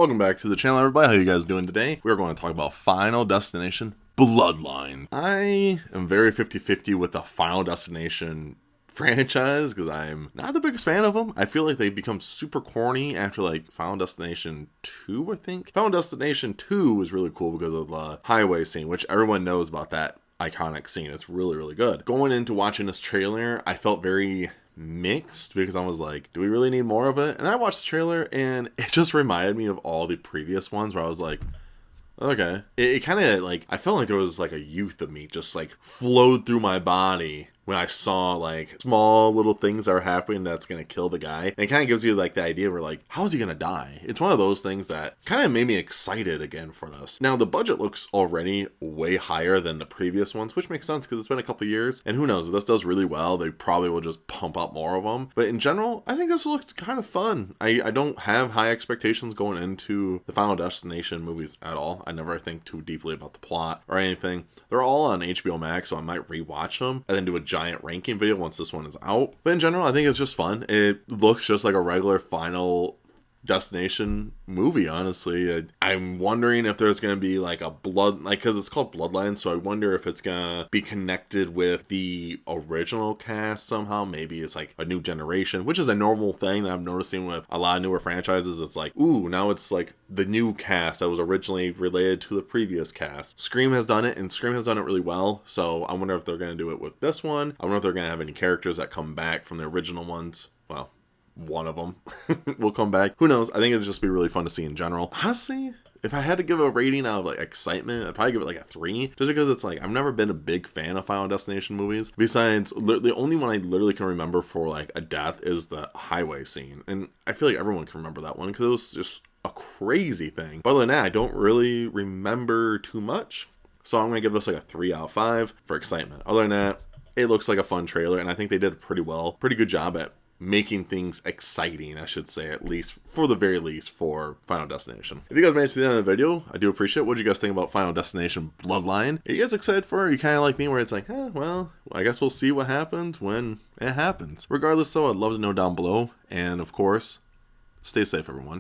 Welcome back to the channel, everybody. How you guys doing today? We're going to talk about Final Destination Bloodlines. I am very 50-50 with the Final Destination franchise because I'm not the biggest fan of them. I feel like they become super corny after like Final Destination 2, I think. Final Destination 2 was really cool because of the highway scene, which everyone knows about that iconic scene. It's really, really good. Going into watching this trailer, I felt very mixed because I was like, do we really need more of it? And I watched the trailer and it just reminded me of all the previous ones where I was like, okay. It kind of like, I felt like there was like a youth of me just like flowed through my body when I saw like small little things that are happening that's going to kill the guy. And it kind of gives you like the idea where like, how is he going to die? It's one of those things that kind of made me excited again for this. Now the budget looks already way higher than the previous ones, which makes sense because it's been a couple years. And who knows, if this does really well, they probably will just pump out more of them. But in general, I think this looks kind of fun. I don't have high expectations going into the Final Destination movies at all. I never think too deeply about the plot or anything. They're all on HBO Max, so I might rewatch them and then do a giant ranking video once this one is out. But in general, I think it's just fun. It looks just like a regular Final Destination movie, honestly. I'm wondering if there's going to be like a because it's called Bloodlines, so I wonder if it's going to be connected with the original cast somehow. Maybe it's like a new generation, which is a normal thing that I'm noticing with a lot of newer franchises. It's like, ooh, now it's like the new cast that was originally related to the previous cast. Scream has done it, and Scream has done it really well, so I wonder if they're going to do it with this one. I wonder if they're going to have any characters that come back from the original ones. Well, one of them will come back. Who knows? I think it'd just be really fun to see in general. Honestly, if I had to give a rating out of like excitement, I'd probably give it like a 3, just because it's like I've never been a big fan of Final Destination movies. Besides, the only one I literally can remember for like a death is the highway scene, and I feel like everyone can remember that one because it was just a crazy thing. But other than that, I don't really remember too much, so I'm gonna give this like a 3 out of 5 for excitement. Other than that, it looks like a fun trailer, and I think they did a pretty good job at making things exciting, I should say, at least for the very least for Final Destination. If you guys made it to the end of the video, I do appreciate it. What do you guys think about Final Destination Bloodline? Are you guys excited for it? Are you kind of like me where it's like, well, I guess we'll see what happens when it happens. Regardless, though, I'd love to know down below. And of course, stay safe, everyone.